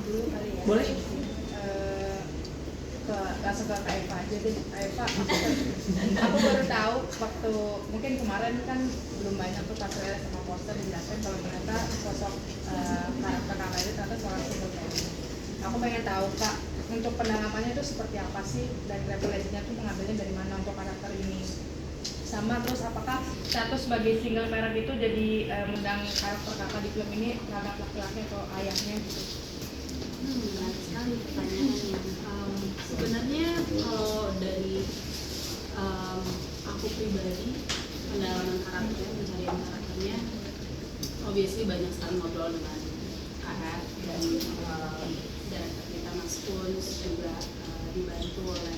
dulu kali ya. Boleh. Langsung ke Kak Eva aja deh. Kak Eva, aku baru tahu waktu mungkin kemarin kan belum banyak tuh trailer sama poster dijelaskan kalau ternyata sosok karakter kakak itu ternyata seorang single parent. Aku pengen tahu Kak, untuk pendalamannya itu seperti apa sih dan revelasinya tuh mengambilnya dari mana untuk karakter ini? Sama terus apakah status sebagai single parent itu jadi mendang karakter kakak di film ini terhadap laki-laki atau ayahnya gitu? Menarik sekali pertanyaannya. Sebenarnya kalau dari aku pribadi, pendalaman karakternya, pencarian karakternya, obviously banyak sekali ngobrol dengan Kak dan director kita Mas Kunz, juga dibantu oleh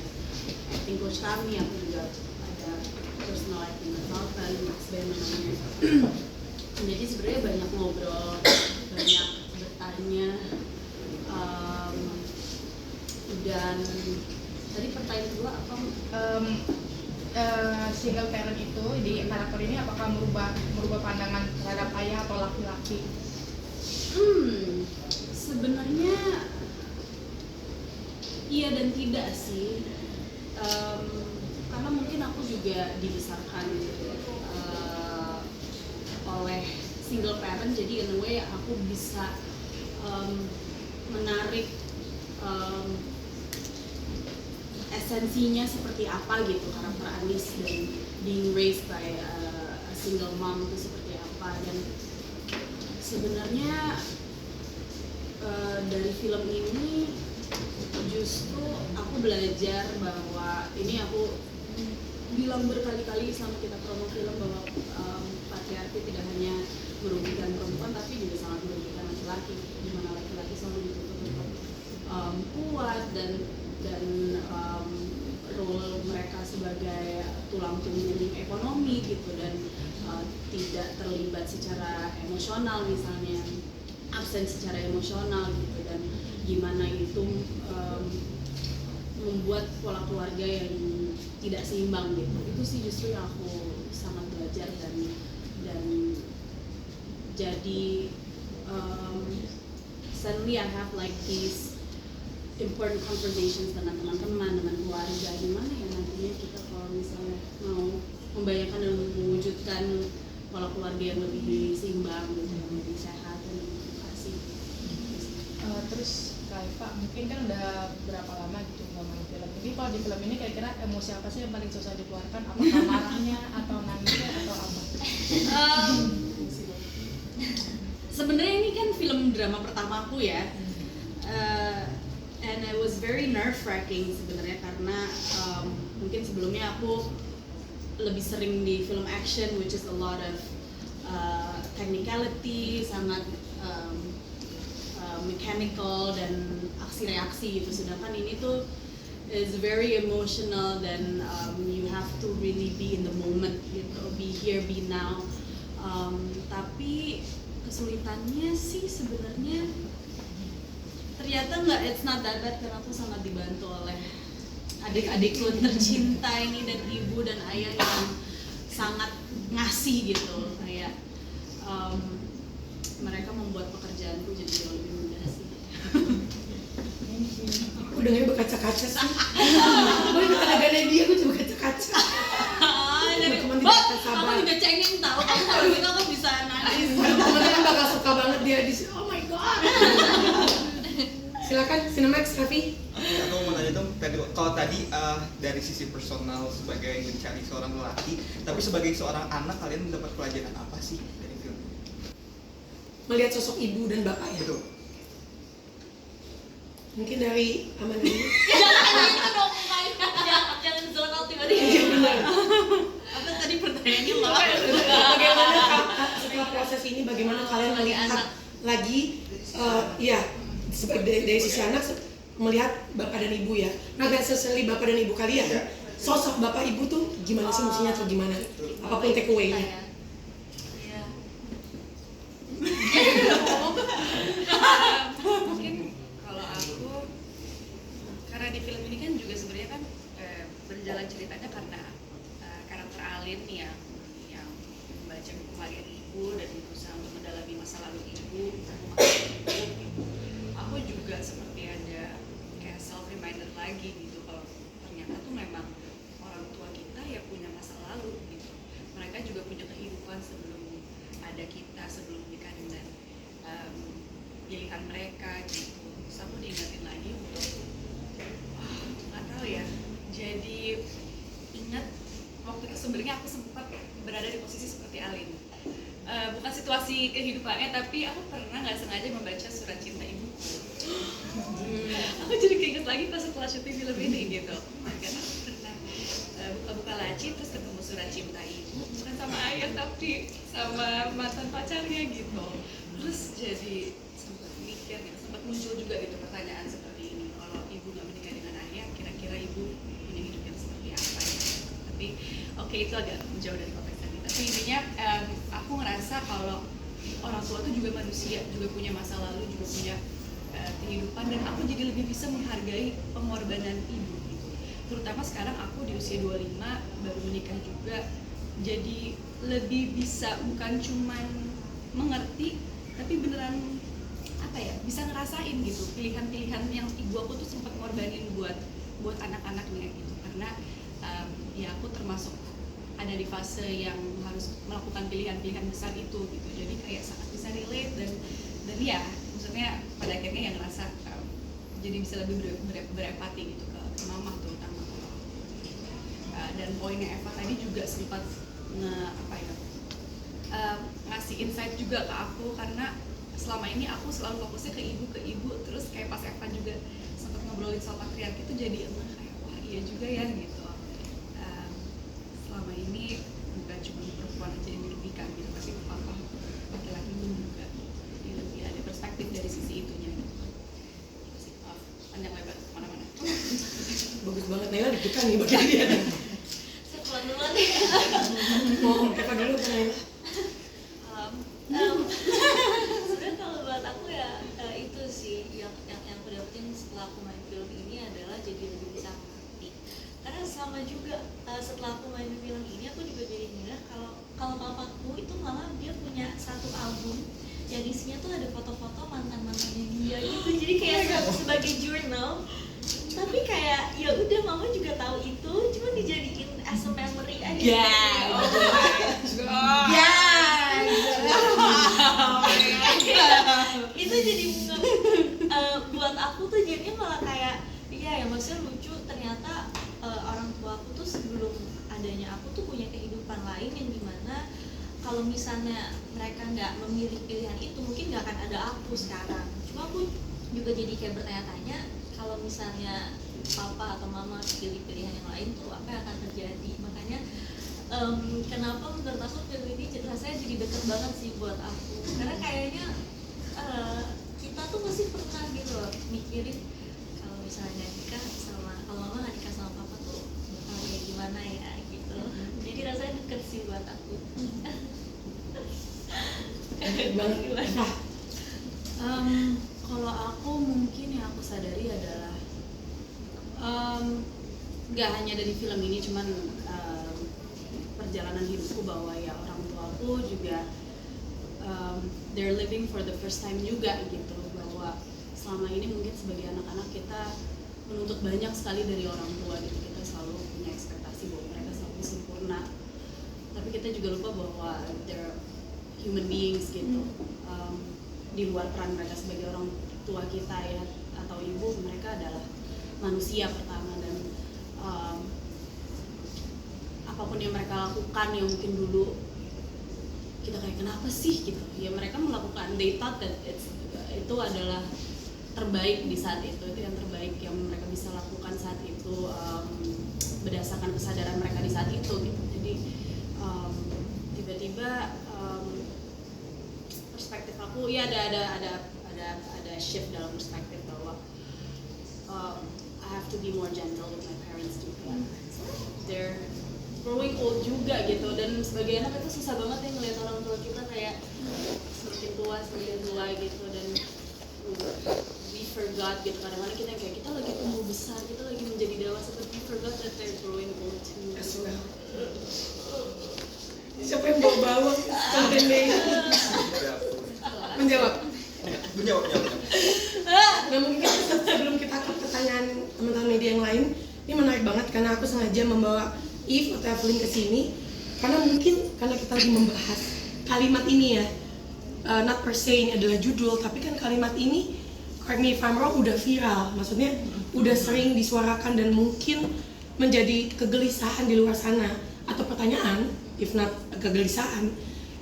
acting coach kami, aku juga ada personal acting consultant, Mas Ben namanya. Jadi sebenarnya banyak ngobrol, banyak bertanya. Dan tadi pertanyaan kedua apa? Single parent itu di karakter ini apakah merubah pandangan terhadap ayah atau laki-laki? Sebenarnya iya dan tidak sih. Karena mungkin aku juga dibesarkan oleh single parent, jadi in a way aku bisa menarik esensinya seperti apa gitu karakter Anis dan being raised by a single mom itu seperti apa. Dan sebenarnya dari film ini justru aku belajar bahwa ini aku bilang berkali-kali selama kita promo film bahwa patriarki tidak hanya merugikan perempuan tapi juga sangat merugikan laki-laki, di mana laki-laki selalu dituntut untuk kuat dan role mereka sebagai tulang punggung ekonomi gitu, dan tidak terlibat secara emosional, misalnya absen secara emosional gitu, dan gimana itu membuat pola keluarga yang tidak seimbang gitu. Itu sih justru yang aku sangat belajar dan jadi suddenly I have like these important conversations dengan teman-teman, dengan keluarga, gimana ya nantinya kita kalau misalnya mau membayangkan dan mewujudkan pola keluarga yang lebih seimbang, yang lebih sehat dan edukasi. Terus Kak Eva, mungkin kan udah berapa lama gitu nggak main film. Jadi kalau di film ini kira-kira emosi apa sih yang paling susah dikeluarkan? Apakah marahnya atau nangisnya atau apa? Sebenarnya ini kan film drama pertama aku ya. And I was very nerve-wracking sebenarnya karena mungkin sebelumnya aku lebih sering di film action, which is a lot of technicality, sangat mechanical dan aksi reaksi gitu. Sedangkan ini tuh is very emotional dan you have to really be in the moment gitu, be here, be now. Tapi kesulitannya sih sebenarnya ternyata it's not that bad karena aku sangat dibantu oleh adik-adikku tercinta ini dan ibu dan ayah yang sangat ngasih gitu, kayak mereka membuat pekerjaanku jadi jauh lebih mudah sih. Aku dengarnya berkaca-kaca sih. Gue juga adegannya dia, gue juga kaca-kaca. Aku juga cengeng tau, kalau gitu aku bisa nangis. Temen-temen bakal suka banget dia di sini. Oh my god. Silakan Cinemax, Raffi. Aku mau nanya dong, kalau tadi dari sisi personal sebagai mencari seorang lelaki, tapi sebagai seorang anak kalian mendapat pelajaran apa sih dari film? Melihat sosok ibu dan bapak ya. Betul. Mungkin dari Aman dulu. Jangan gitu dong mukanya, jangan zone out tiba-tiba. Iya benar. Apa tadi pertanyaannya malah? Bagaimana setelah proses ini, bagaimana kalian melihat lagi, ya sebagai dari sisi anak melihat bapak dan ibu ya. Nah, gak sesuai bapak dan ibu kalian, sosok bapak ibu tuh gimana sih mestinya atau gimana? Apapun take away-nya. Mungkin kalau aku, karena di film ini kan juga sebenarnya kan berjalan ceritanya karena karakter Alin yang membaca buku harian ibu dan berusaha untuk mendalami masa lalu ibu, aku juga kesulitan mereka gitu. Terus aku diingetin lagi untuk nggak tahu ya, jadi ingat waktu itu sebenarnya aku sempat berada di posisi seperti Alin. Bukan situasi kehidupannya, tapi aku pernah nggak sengaja membaca surat cinta ibuku. Aku jadi keinget lagi pas setelah syuting film ini gitu. Oh my God, aku pernah buka-buka laci terus ketemu surat cinta ibu, bukan sama ayah tapi sama mantan pacarnya gitu. Terus jadi sempat mikir, sempat muncul juga gitu pertanyaan seperti ini, kalau ibu nggak menikah dengan ayah, kira-kira ibu punya hidup yang seperti apa ya? Tapi oke, itu agak jauh dari konteks tadi. Tapi intinya aku ngerasa kalau orang tua itu juga manusia, juga punya masa lalu, juga punya kehidupan, dan aku jadi lebih bisa menghargai pengorbanan ibu gitu. Terutama sekarang aku di usia 25 baru menikah juga, jadi lebih bisa bukan cuman mengerti tapi beneran apa ya, bisa ngerasain gitu pilihan-pilihan yang ibu aku tuh sempat ngorbanin buat anak-anaknya gitu. Karena ya aku termasuk ada di fase yang harus melakukan pilihan-pilihan besar itu gitu, jadi kayak sangat bisa relate dan ya maksudnya pada akhirnya yang ngerasa jadi bisa lebih berempati gitu ke mama terutama. Dan poinnya Eva tadi juga sempat ngasih insight juga ke aku, karena selama ini aku selalu fokusnya ke ibu, terus kayak pas Eva juga sempat ngobrolin soal patriarki itu jadi kayak wah iya juga ya gitu. Selama ini bukan cuma perempuan aja yang dirugikan gitu, tapi papa laki-laki pun juga lebih ada perspektif dari sisi itunya gitu. Maaf, panjang lebar kemana-mana. Bagus banget, Naila deg-degan nih bagian dia. Saya pulang duluan ya. Mau Eva dulu apa Naila? Sebenarnya kalau buat aku ya itu sih yang aku dapetin setelah aku main film ini adalah jadi lebih bisa mengerti. Karena sama juga setelah aku main film ini aku juga jadi ngeliat kalau papaku itu malah dia punya satu album yang isinya tuh ada foto-foto mantan-mantannya dia gitu. Jadi kayak sebagai jurnal, tapi kayak ya udah mama juga tahu itu, cuma dijadiin as a memory aja. Itu jadi buat aku tuh jadinya malah kayak ya maksudnya lucu, ternyata orang tua aku tuh sebelum adanya aku tuh punya kehidupan lain yang dimana kalau misalnya mereka nggak memilih pilihan itu mungkin nggak akan ada aku sekarang. Cuma aku juga jadi kayak bertanya-tanya, kalau misalnya papa atau mama pilih pilihan yang lain tuh apa yang akan terjadi. Makanya kenapa menurut aku film ini rasanya jadi deket banget sih buat aku, karena kayaknya kita tuh masih pernah gitu loh mikirin kalau misalnya nikah sama, kalau mama nggak nikah sama papa tuh bakal kayak gimana ya gitu. Jadi rasanya deket sih buat aku. Banget gimana? Kalau aku mungkin yang aku sadari adalah nggak hanya dari film ini, cuman perjalanan hidupku bahwa ya orang tuaku juga they're living for the first time juga gitu, bahwa selama ini mungkin sebagai anak-anak kita menuntut banyak sekali dari orang tua gitu, kita selalu punya ekspektasi bahwa mereka selalu sempurna, tapi kita juga lupa bahwa they're human beings gitu. Di luar peran mereka sebagai orang tua kita ya atau ibu, mereka adalah manusia pertama, dan apapun yang mereka lakukan yang mungkin dulu kita kayak kenapa sih gitu ya, mereka melakukan, they thought that itu adalah terbaik di saat itu yang terbaik yang mereka bisa lakukan saat itu, berdasarkan kesadaran mereka di saat itu gitu. Jadi tiba-tiba perspektif aku ya ada shift dalam perspektif bahwa I have to be more gentle with my parents juga. So they're growing old juga gitu, dan sebagai anak itu susah banget ya ngeliat orang tua kita kayak semakin tua gitu, dan we forgot gitu, kadang-kadang kita kayak kita lagi tumbuh besar, kita lagi menjadi dewasa, but we forgot that they're growing old too. As well. Siapa yang bawa bawang? Konten deh. Menjawab. Nah mungkin sebelum kita ke pertanyaan teman-teman media yang lain, ini menarik banget karena aku sengaja membawa Eve atau Evelyn ke sini karena mungkin karena kita lagi membahas kalimat ini ya, not per se ini adalah judul, tapi kan kalimat ini, correct me if I'm wrong, udah viral, maksudnya udah sering disuarakan dan mungkin menjadi kegelisahan di luar sana atau pertanyaan, if not kegelisahan,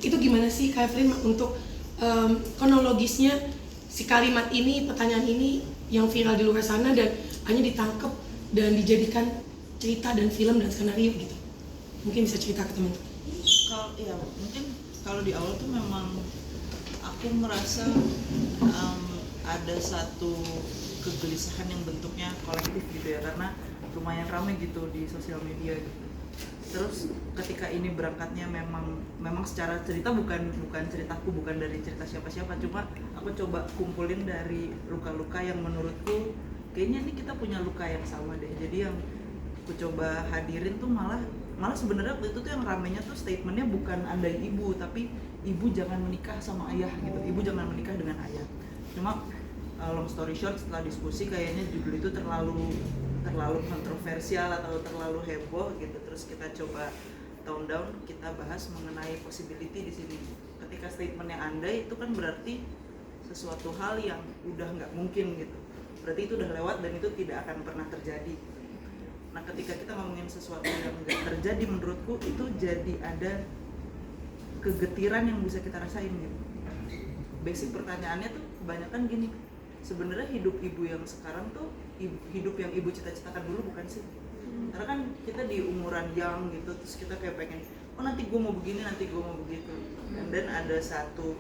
itu gimana sih Kak Evelyn untuk kronologisnya si kalimat ini, pertanyaan ini yang viral di luar sana dan hanya ditangkap dan dijadikan cerita dan film dan skenario gitu. Mungkin bisa cerita ke teman-teman. Kalau ya mungkin kalau di awal tuh memang aku merasa ada satu kegelisahan yang bentuknya kolektif gitu ya, karena lumayan ramai gitu di sosial media gitu. Terus ketika ini berangkatnya memang secara cerita bukan ceritaku, bukan dari cerita siapa-siapa, cuma aku coba kumpulin dari luka-luka yang menurutku kayaknya ini kita punya luka yang sama deh. Jadi yang aku coba hadirin tuh malah sebenarnya waktu itu tuh yang ramenya tuh statementnya bukan andai ibu, tapi ibu jangan menikah sama ayah gitu, ibu jangan menikah dengan ayah. Cuma long story short, setelah diskusi kayaknya judul itu terlalu kontroversial atau terlalu heboh gitu, terus kita coba tone down, kita bahas mengenai possibility di sini. Ketika statementnya andai itu kan berarti sesuatu hal yang udah nggak mungkin gitu, berarti itu udah lewat dan itu tidak akan pernah terjadi. Nah ketika kita ngomongin sesuatu yang nggak terjadi, menurutku itu jadi ada kegetiran yang bisa kita rasain gitu. Basic pertanyaannya tuh kebanyakan gini, sebenarnya hidup ibu yang sekarang tuh hidup yang ibu cita-citakan dulu bukan sih? Karena kan kita di umuran young gitu, terus kita kayak pengen, oh nanti gue mau begini, nanti gue mau begitu. Dan ada satu,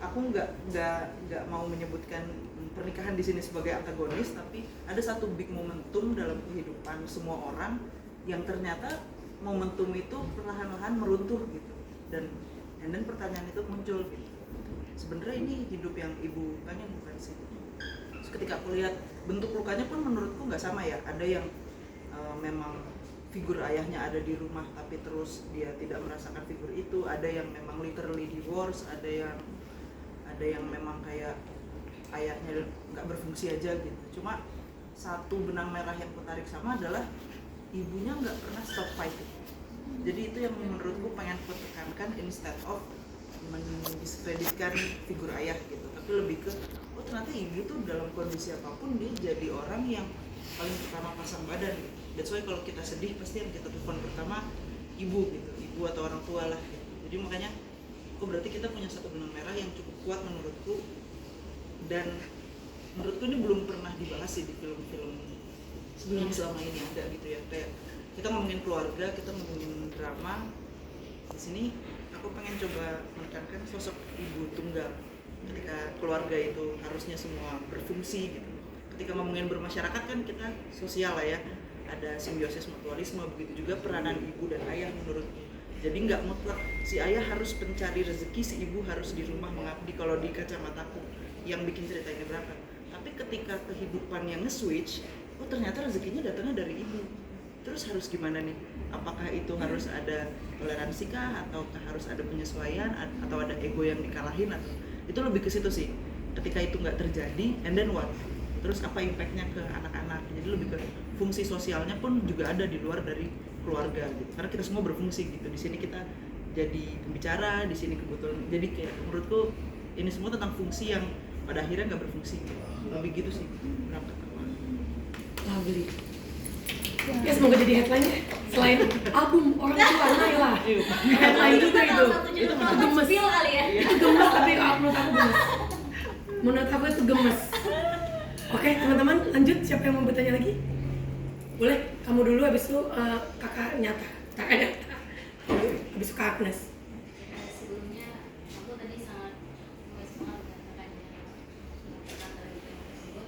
aku nggak mau menyebutkan pernikahan di sini sebagai antagonis, tapi ada satu big momentum dalam kehidupan semua orang yang ternyata momentum itu perlahan-lahan meruntuh gitu. Dan pertanyaan itu muncul gitu. Sebenarnya ini hidup yang ibu pengen bukan sih? Terus ketika aku lihat bentuk lukanya pun menurutku nggak sama ya. Ada yang memang figur ayahnya ada di rumah tapi terus dia tidak merasakan figur itu. Ada yang memang literally divorce. Ada yang memang kayak ayahnya nggak berfungsi aja gitu. Cuma satu benang merah yang kutarik sama adalah ibunya nggak pernah stop fighting. Jadi itu yang menurutku pengen aku tekankan, instead of mendiskreditkan figur ayah gitu, tapi lebih ke oh ternyata ibu tuh dalam kondisi apapun dia jadi orang yang paling pertama pasang badan gitu. That's why kalau kita sedih pasti yang kita telepon pertama ibu gitu, ibu atau orang tua lah gitu. Jadi makanya oh berarti kita punya satu benang merah yang cukup kuat menurutku, dan menurutku ini belum pernah dibahas sih di film-film sebelum selama ini ada gitu ya. Kayak kita ngomongin keluarga, kita ngomongin drama, di sini aku pengen coba menekankan sosok ibu tunggal. Ketika keluarga itu harusnya semua berfungsi gitu. Ketika ngomongin bermasyarakat kan kita sosial lah ya, ada simbiosis mutualisme, begitu juga peranan ibu dan ayah menurutku. Jadi nggak mutlak si ayah harus pencari rezeki, si ibu harus di rumah mengabdi kalau di kacamataku yang bikin cerita ini berapa. Tapi ketika kehidupan yang nge-switch, oh ternyata rezekinya datangnya dari ibu. Terus harus gimana nih? Apakah itu harus ada toleransi kah? Ataukah harus ada penyesuaian? Atau ada ego yang dikalahin? Atau itu lebih ke situ sih. Ketika itu nggak terjadi, and then what? Terus apa impactnya ke anak-anak? Jadi lebih ke fungsi sosialnya pun juga ada di luar dari keluarga gitu. Karena kita semua berfungsi gitu. Di sini kita jadi pembicara, di sini kebetulan. Jadi kayak menurutku ini semua tentang fungsi yang pada akhirnya nggak berfungsi. Lebih gitu sih. Berangkat ke mana? Lovely. Ya semoga jadi headline-nya selain album orang tua Naila. Headline juga itu. Itu gemes. Kali ya. Itu gemes tapi menurut aku gemes. Menurut aku itu gemes. Oke teman-teman lanjut, siapa yang mau bertanya lagi? Boleh, kamu dulu habis itu kakak nyata. Habis itu Kak Agnes. Sebelumnya aku tadi sangat semangat dengan kakaknya tersebut.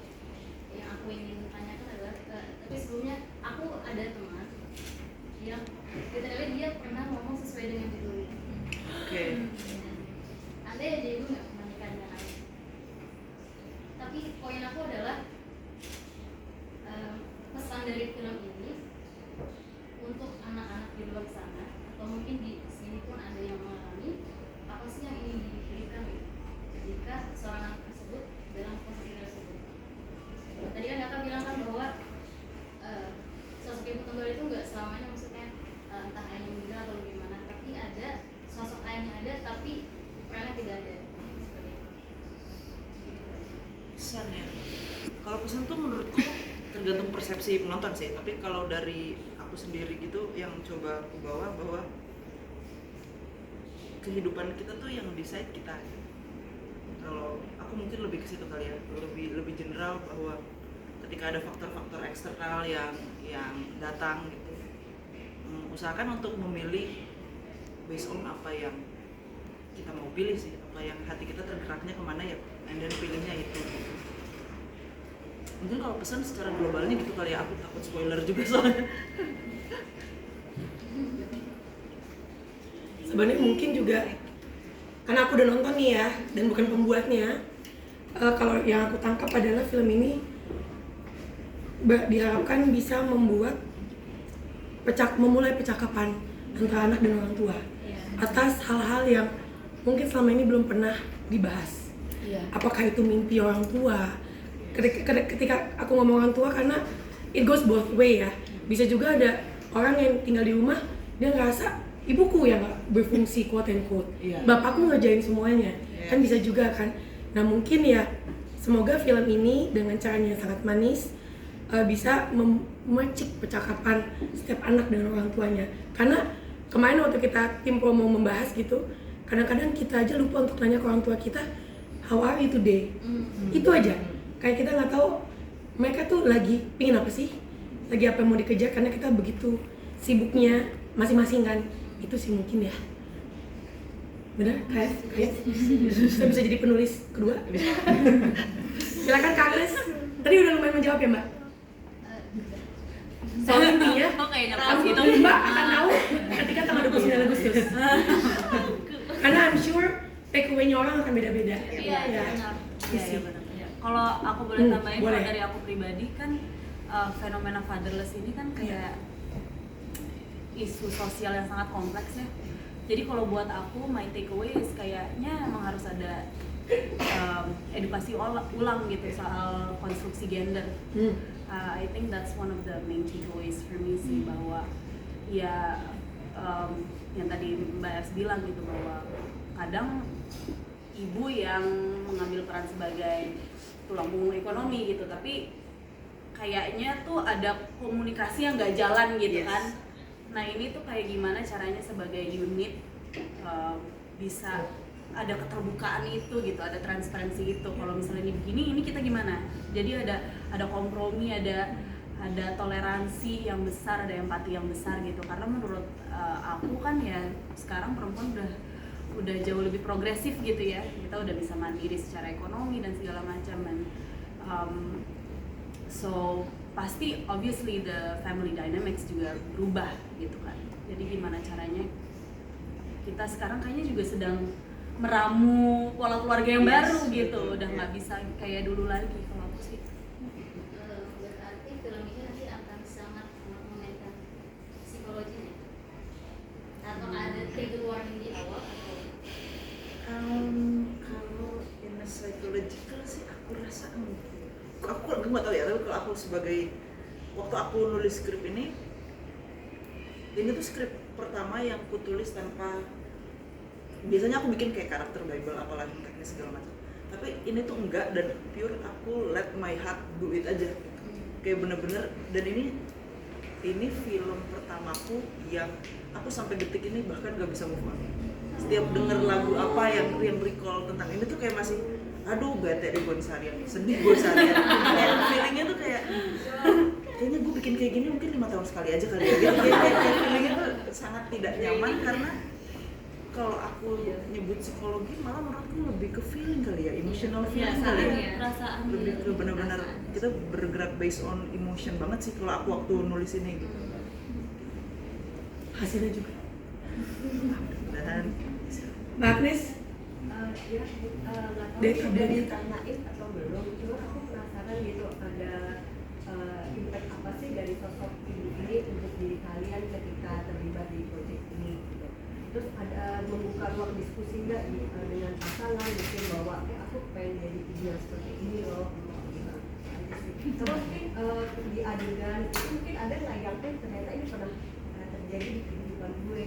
Yang aku ingin tanyakan adalah tapi sebelumnya aku ada teman yang literally dia pernah ngomong sesuai dengan judulnya. Oke. Andai aja ibu nggak pernah nikah dengan ayah. Tapi poin aku adalah pesan dari film ini untuk anak-anak di luar sana atau mungkin di sini pun ada yang mengalami, apa sih yang ingin diberikan jika seorang anak tersebut dalam posisi tersebut. Tadi kan kakak bilang kan bahwa sosok ibu tunggal pesannya. Kalau pesan tuh menurutku tergantung persepsi penonton sih, tapi kalau dari aku sendiri gitu yang coba aku bawa bahwa kehidupan kita tuh yang decide kita. Kalau aku mungkin lebih ke situ kali ya, lebih general bahwa ketika ada faktor-faktor eksternal yang datang gitu, usahakan untuk memilih based on apa yang kita mau pilih sih, apa yang hati kita tergeraknya kemana ya, and then pilihnya itu gitu. Mungkin kalau pesan secara globalnya gitu kali ya, aku takut spoiler juga soalnya. Sebenarnya mungkin juga karena aku udah nonton nih ya dan bukan pembuatnya, kalau yang aku tangkap adalah film ini diharapkan bisa memulai percakapan antara anak dan orang tua atas hal-hal yang mungkin selama ini belum pernah dibahas. Apakah itu mimpi orang tua? Ketika aku ngomong orang tua karena it goes both way ya. Bisa juga ada orang yang tinggal di rumah, dia ngerasa ibuku yang gak berfungsi quote and quote, bapakku ngerjain semuanya, kan bisa juga kan. Nah mungkin ya semoga film ini dengan caranya yang sangat manis bisa memercik percakapan setiap anak dengan orang tuanya. Karena kemarin waktu kita tim promo membahas gitu, kadang-kadang kita aja lupa untuk tanya ke orang tua kita, how are you today? Itu aja. Kayak kita nggak tahu mereka tuh lagi pingin apa sih, lagi apa yang mau dikejar, karena kita begitu sibuknya masing-masing kan. Itu sih mungkin ya. Benar? Kayak saya bisa jadi penulis kedua. Silakan Kak Agnes. Tadi udah lumayan menjawab ya Mbak? Soal intinya, Kok kayaknya pas gitu. Mbak akan tahu ketika tanggal 29 Agustus. Karena I'm sure takeaway-nya orang akan beda-beda. Iya, Ya. benar. Itu sih. Kalau aku boleh tambahin, boleh. kalau dari aku pribadi kan fenomena fatherless ini kan kayak isu sosial yang sangat kompleks ya. Jadi kalau buat aku, my takeaway is kayaknya emang harus ada edukasi ulang gitu soal konstruksi gender. I think that's one of the main takeaways for me sih, bahwa ya yang tadi Mbak Ers bilang gitu, bahwa kadang ibu yang mengambil peran sebagai tulang punggung ekonomi gitu, tapi kayaknya tuh ada komunikasi yang nggak jalan gitu kan. Nah ini tuh kayak gimana caranya sebagai unit bisa ada keterbukaan itu gitu, ada transparansi itu. Kalau misalnya ini begini, ini kita gimana? Jadi ada kompromi, ada toleransi yang besar, ada empati yang besar gitu. Karena menurut aku kan ya sekarang perempuan udah jauh lebih progresif gitu ya. Kita udah bisa mandiri secara ekonomi dan segala macam. Dan so pasti obviously the family dynamics juga berubah gitu kan. Jadi gimana caranya kita sekarang kayaknya juga sedang meramu pola keluarga yang baru gitu, udah nggak bisa kayak dulu lagi kalau aku sih. Berarti film ini nanti akan sangat memainkan psikologinya, atau ada trigger warning di awal atau? Kalau in a psychological sih aku rasa aku nggak tahu ya, tapi kalau aku sebagai waktu aku nulis skrip ini tuh skrip pertama yang aku tulis tanpa, biasanya aku bikin kayak karakter Bible apalah teknis segala macam, tapi ini tuh enggak, dan pure aku let my heart do it aja, kayak bener-bener. Dan ini film pertamaku yang aku sampai detik ini bahkan gak bisa move on. Setiap denger lagu apa yang recall tentang ini tuh kayak masih aduh bete deh gue seharian nih, sedih gue seharian. Kayak feelingnya tuh kayak kayaknya gue bikin kayak gini mungkin 5 tahun sekali aja kali ya. Gitu, kayak feelingnya tuh sangat tidak nyaman, karena kalau aku nyebut psikologi malah menurutku lebih ke feeling kali ya, emotional feeling kali ya. Perasaan Lebih ke benar-benar kita bergerak based on emotion banget sih kalau aku waktu nulis ini gitu. Hasilnya juga. Dan Mbak Agnes? Nggak tahu udah ditanyain atau belum, cuma aku penasaran gitu, ada impact apa sih dari sosok ibu ini untuk diri kalian ketika terlibat di proyek ini gitu. Terus ada membuka ruang diskusi nggak dengan pasangan, mungkin bahwa aku pengen jadi ibu yang seperti ini loh gitu. Terus di adegan itu mungkin ada nggak yang ternyata ini pernah terjadi di kehidupan gue.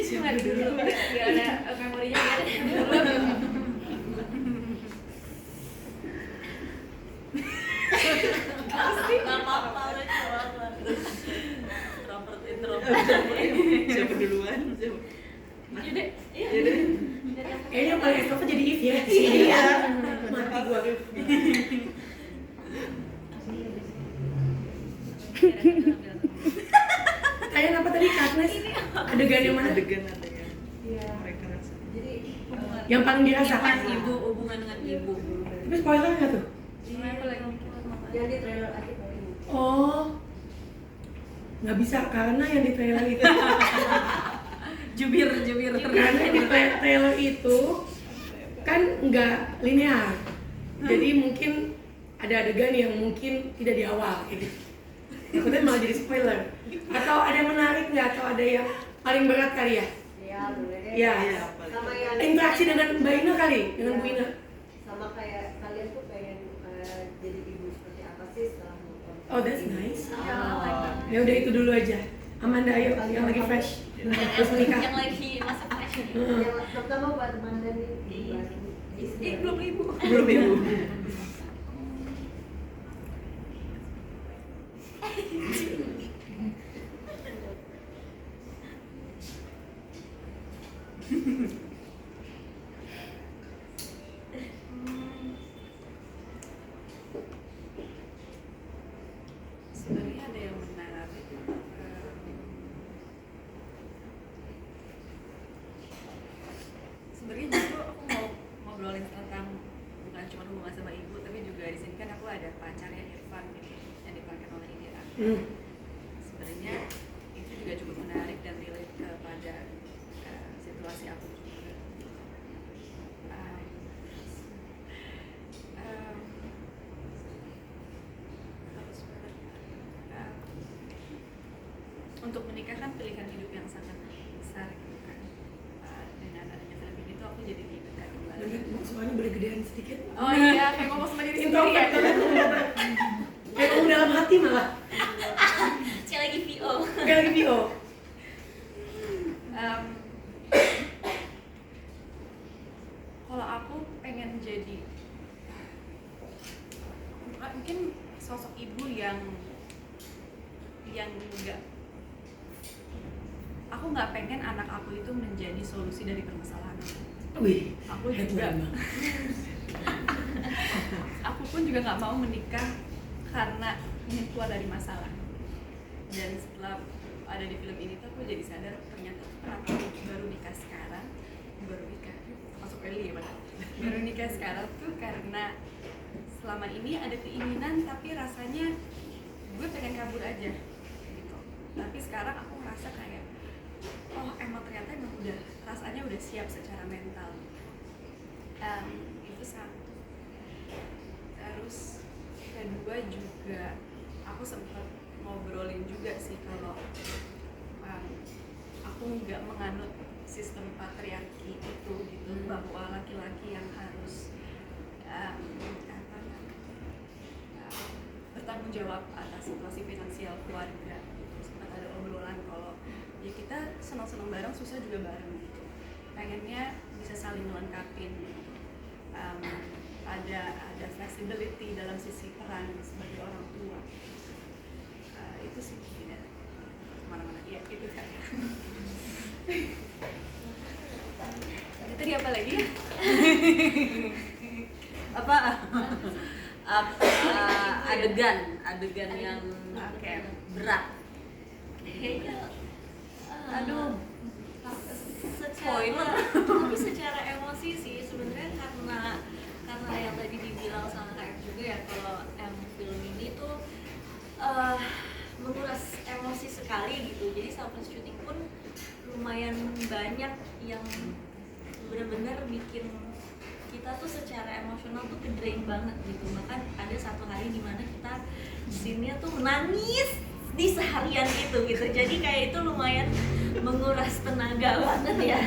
Siapa dulu? Biar ada memorinya kan. Gak apa-apa, lucu banget. Introvert. Siapa duluan? Siapa? Yaudah, iya. Kayaknya yang paling ekstrovert jadi If ya. Iya. Mati gua. Kalian apa tadi Katnes? Adegan yang mana? Adegan. Iya. Mereka rasa. Jadi Yang paling dirasakan. Hubungan dengan ibu. Tapi spoiler nggak tuh? Aku lagi yang di trailer akhir ini. Oh, nggak bisa karena yang di trailer itu. Jubir. Karena yang di trailer itu kan nggak linear. Jadi mungkin ada adegan yang mungkin tidak di awal kayak gitu. Takutnya malah jadi spoiler. Atau ada yang menarik nggak? Atau ada yang paling berat kali ya? Iya, boleh deh. Iya. Sama yang Interaksi dengan Mbak Ina kali, dengan Bu Ina. sama kayak kalian tuh pengen jadi ibu seperti apa sih setelah nonton? Oh, that's nice. Ah. Ya udah itu dulu aja. Amanda ayo yang lagi fresh. Terus menikah. Yang lagi masuk fresh nih. Yang terutama buat Amanda nih baru istri. belum ibu. Belum ibu. Sebenarnya ada yang menarik. Sebenarnya justru aku mau ngobrolin tentang bukan cuma hubungan sama ibu, tapi juga di sini kan aku ada pacarnya Irfan gitu, yang diperankan oleh Indira. Sebenarnya itu juga cukup menarik dan relate kepada situasi aku juga. Untuk menikah kan pilihan hidup yang sangat besar gitu kan. Dengan adanya film ini tuh aku jadi diingatkan kembali. Suaranya boleh gedean sedikit. Oh iya, kayak ngomong sama diri sendiri ya. Kayak ngomong dalam hati malah. Saya lagi VO. Kayak lagi VO. Kalau aku pengen jadi mungkin sosok ibu yang enggak, aku nggak pengen anak aku itu menjadi solusi dari permasalahan aku. Wih, Aku juga headline. aku pun juga nggak mau menikah karena ingin keluar dari masalah. Dan setelah ada di film ini tuh aku jadi sadar ternyata kenapa aku baru nikah masuk early ya benar. Baru nikah sekarang tuh karena selama ini ada keinginan tapi rasanya gue pengen kabur aja gitu. Tapi sekarang aku merasa kayak ternyata emang udah rasanya udah siap secara mental. Itu satu. Terus kedua juga aku sempat ngobrolin juga sih kalau aku nggak menganut sistem patriarki itu gitu, bahwa laki-laki yang harus bertanggung jawab atas situasi finansial keluarga gitu. Sempat ada obrolan kalau ya kita senang-senang bareng, susah juga bareng gitu. Pengennya bisa saling melengkapi gitu. Ada flexibility dalam sisi peran sebagai orang tua. Itu sih tidak kemana-mana ya itu kan. Tadi apa lagi? adegan yang berat. Aduh, spoiler. Tapi secara emosi sih sebenarnya karena yang tadi dibilang sama Kak juga ya, kalau film ini tuh menguras emosi sekali gitu. Jadi sampai syuting pun lumayan banyak yang benar-benar bikin kita tuh secara emosional tuh kedrain banget gitu. Bahkan ada satu hari dimana kita scene-nya tuh menangis di seharian itu gitu. Jadi kayak itu lumayan menguras tenaga banget ya.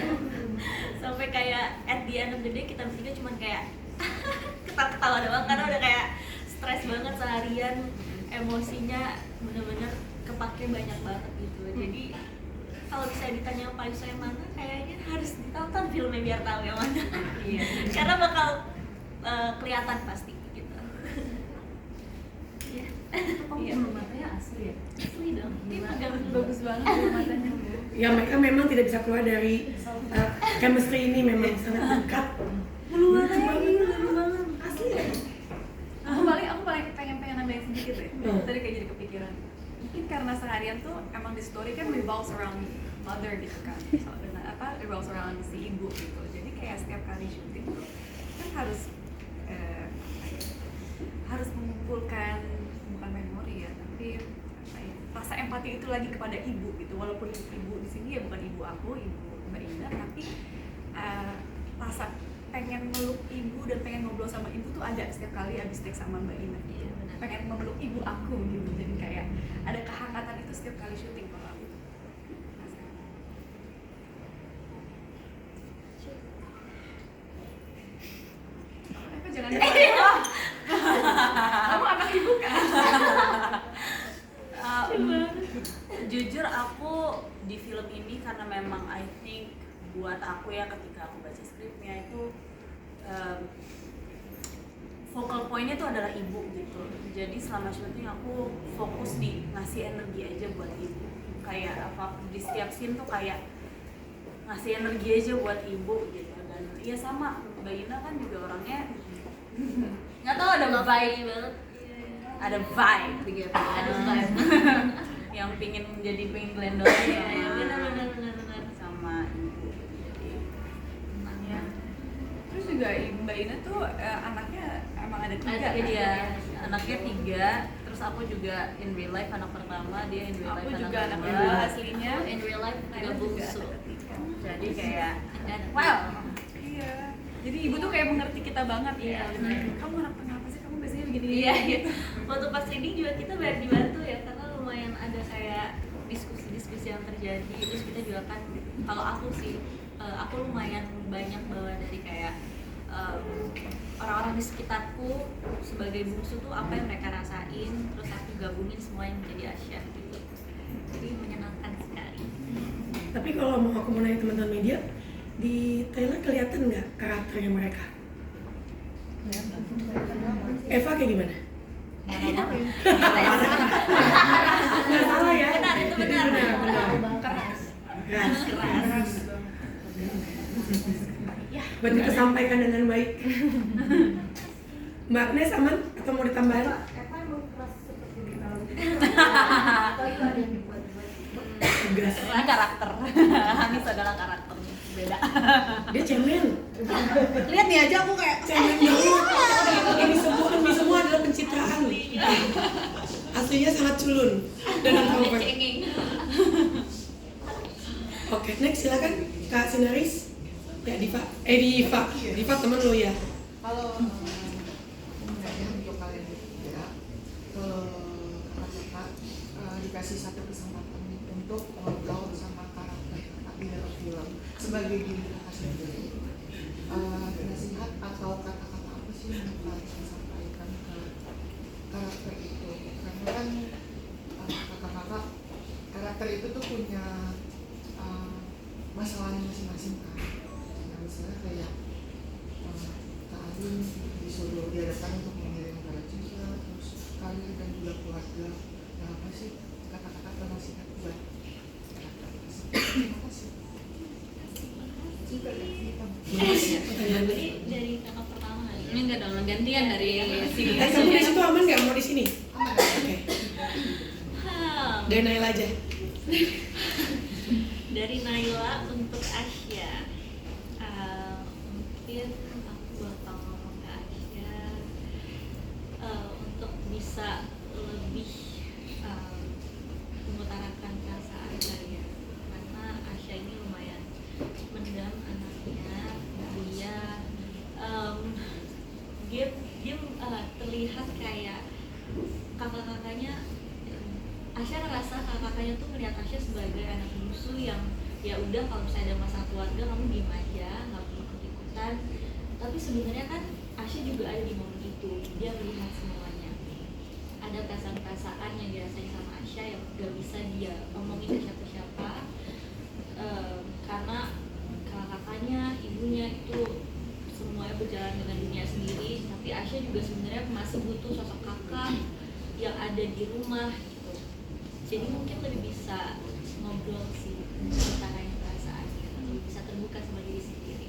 Sampai kayak at the end of the day kita bertiga cuman kayak ketawa-ketawa doang karena udah kayak stres banget seharian, emosinya bener-bener kepake banyak banget gitu. Jadi kalau bisa ditanya paling suka yang mana, kayaknya harus ditonton filmnya biar tahu yang mana. Iya. Karena bakal kelihatan pasti gitu. Iya. Iya. Bulu matanya asli ya? Asli dong. Ini pegang Bagus banget bulu matanya. Ya mereka memang tidak bisa keluar dari chemistry ini, memang sangat dekat. bulu matanya gila banget. Asli ya. Aku paling pengen nambahin sedikit deh. Tadi kayak jadi kepikiran. Mungkin karena seharian tuh emang di story kan revolves around mother gitu kan. Revolves around si ibu gitu. Jadi kayak setiap kali syuting tuh kan harus mengumpulkan bukan memori ya, tapi rasa empati itu lagi kepada ibu gitu. Walaupun ibu di sini ya bukan ibu aku, ibu Mbak Indah, tapi rasa pengen meluk ibu dan pengen ngobrol sama ibu tuh ada setiap kali abis take sama Mbak Indah. Iya, benar. Pengen memeluk ibu aku gitu, jadi kayak ada kehangatan itu setiap kali syuting kalau aku. Apa jangan kamu anak ibu kan? Jujur aku di film ini karena memang I think buat aku ya ketika aku baca skripnya itu focal pointnya tuh adalah ibu gitu. Jadi selama syuting aku fokus di ngasih energi aja buat ibu. Kayak apa di setiap scene tuh kayak ngasih energi aja buat ibu gitu. Dan iya sama Mbak Ina kan juga orangnya nggak tahu ada vibe banget. ada vibe gitu. Ada vibe. Yang pengen glendor Iya, benar. sama ibu. Jadi Ya. Terus juga Mbak Ina tuh anaknya emang ada 3 anaknya kan? dia anaknya 3, terus aku juga in real life anak pertama, dia in real life Aku anak juga anak kedua. kedua aslinya. In real life Ina juga juga bungsu. anak ketiga. Jadi kayak Wow. Iya. Jadi ibu tuh kayak mengerti kita banget Iya, ya. benar. Kamu anak kenapa sih? Kamu biasanya begini. Iya, gitu. Waktu pas reading juga kita banyak dibantu ya, karena lumayan ada kayak diskusi-diskusi yang terjadi. Terus kita juga kan, kalau aku sih, aku lumayan banyak bawa dari kayak orang-orang di sekitarku sebagai bungsu tuh apa yang mereka rasain, terus aku gabungin semua yang menjadi Asya gitu. Jadi menyenangkan sekali. Tapi kalau aku mau nanya teman-teman media, di trailer kelihatan nggak karakternya mereka? Eva kayak gimana? Nggak salah ya? Benar, itu benar. Keras. Berarti tersampaikan dengan baik. Mbak Agnes aman atau mau ditambahin? Eva emang keras seperti di dalam atau itu ada yang dibuat-buat? Tegas. karena karakter. Hanis adalah karakter beda. Dia cemen. Lihat nih aja aku kayak Cemen banget. Ini semua adalah pencitraan. Aslinya sangat culun dan introvert. Cengeng. Oke, next silakan Kak Sinaris. Ya Diva. Diva temen lo ya. Kalau sebenarnya untuk kalian bertiga, kakak dikasih satu kesempatan untuk ngobrol sama karakter kakak di dalam film sebagai diri kakak sendiri. Nasihat atau kata-kata apa sih yang kalian sampaikan ke karakter itu? Karena kan kakak-kakak karakter itu tuh punya masalahnya masing-masing kan. Nah, misalnya kayak Kak Alin disuruh dihadapkan untuk mengirim para juga, terus kalian dan juga keluarga. Nah, apa sih kata-kata atau nasihat buat karakter? Terima kasih. Dari kakak pertama kali ya. ini enggak dong gantian dari si Kamu di situ aman nggak? Mau di sini? Oke. Dari Naila aja. Dari Naila untuk Asya, mungkin aku bakal ngomong ke Asya untuk bisa lebih mengutarakan perasaan kalian, karena Asya ini lumayan mendam anaknya. Dia terlihat kayak kakak-kakaknya. Asya ngerasa kakak-kakaknya tuh melihat Asya sebagai anak bungsu yang ya udah kalau misalnya ada masalah keluarga kamu diem aja, nggak perlu ikut-ikutan. Tapi sebenarnya kan Asya juga ada di momen itu, dia melihat semuanya. Ada perasaan-perasaan yang dirasain sama Asya yang gak bisa dia omongin ke siapa-siapa. itu semuanya berjalan dengan dunia sendiri, tapi Asya juga sebenarnya masih butuh sosok kakak yang ada di rumah gitu. Jadi mungkin lebih bisa ngobrol sih, ceritain perasaan, lebih bisa terbuka sama diri sendiri.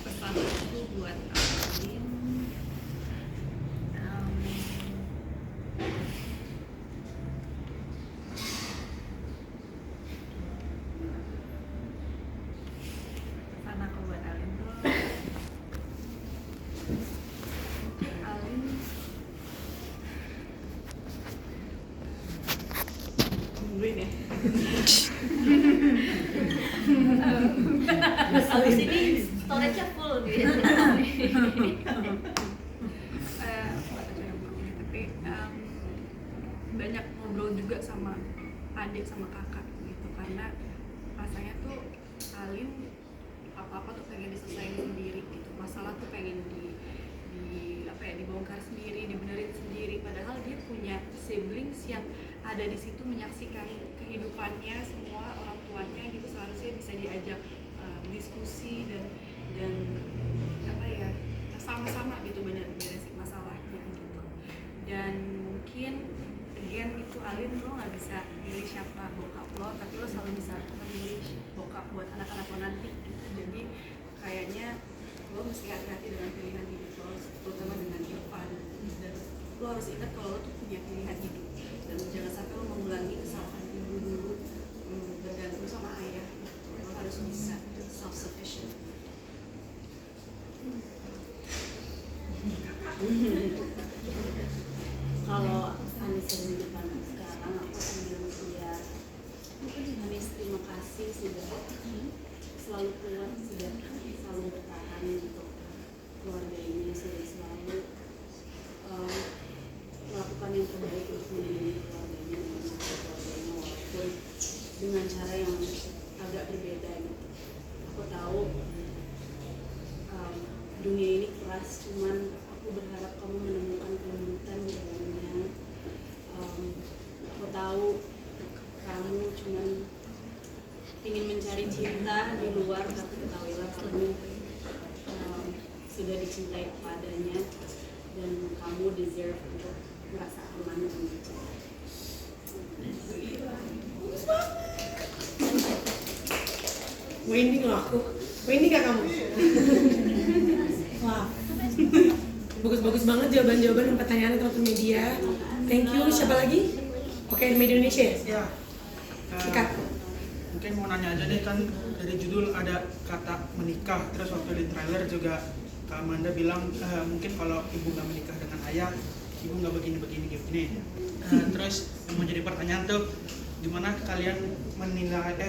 Pesan aku buat Alin, pesan aku buat Alin tuh, Alin Tungguin ya. Abis ini storage-nya full gitu. tapi banyak ngobrol juga sama adik sama kakak gitu, karena rasanya tuh Alin apa-apa tuh pengen diselesain sendiri gitu, masalah tuh pengen dibongkar sendiri, dibenerin sendiri, padahal dia punya siblings yang ada di situ menyaksikan kehidupannya, semua orang tuanya gitu, seharusnya bisa diajak diskusi dan apa ya, sama-sama gitu beresin masalahnya gitu. Dan mungkin again itu Alin, lo nggak bisa milih siapa bokap lo, tapi lo selalu bisa memilih bokap buat anak-anak lo nanti gitu. Jadi kayaknya lo mesti hati-hati dengan pilihan hidup lo, terutama dengan Irfan, dan lo harus ingat kalau lo tuh punya pilihan hidup, dan jangan sampai lo mengulangi kesalahan ibu dulu bergantung sama ayah. Lo harus bisa self sufficient. Kalau Anis ada di depan sekarang, aku akan bilang dia, Anis terima kasih sudah selalu kuat, sudah selalu bertahan untuk keluarga ini, sudah selalu melakukan yang terbaik untuk melindungi keluarganya dan keluarganya, walaupun dengan cara yang agak berbeda gitu. Aku tahu dunia ini keras, cuman aku berharap kamu menemukan kelembutan di dalamnya. Aku tahu kamu cuman ingin mencari cinta di luar, tapi ketahuilah kamu sudah dicintai kepadanya dan kamu deserve untuk merasa aman dan dicintai. Winding loh aku. Winding gak kamu? Wah, bagus-bagus banget jawaban-jawaban dan pertanyaan teman-teman media. Thank you. Siapa lagi? Oke, Media Indonesia. Ya. Sikat. Mungkin mau nanya aja deh, kan dari judul ada kata menikah, terus waktu di trailer juga Kak Amanda bilang mungkin kalau ibu nggak menikah dengan ayah, ibu nggak begini. Terus yang mau jadi pertanyaan tuh, gimana kalian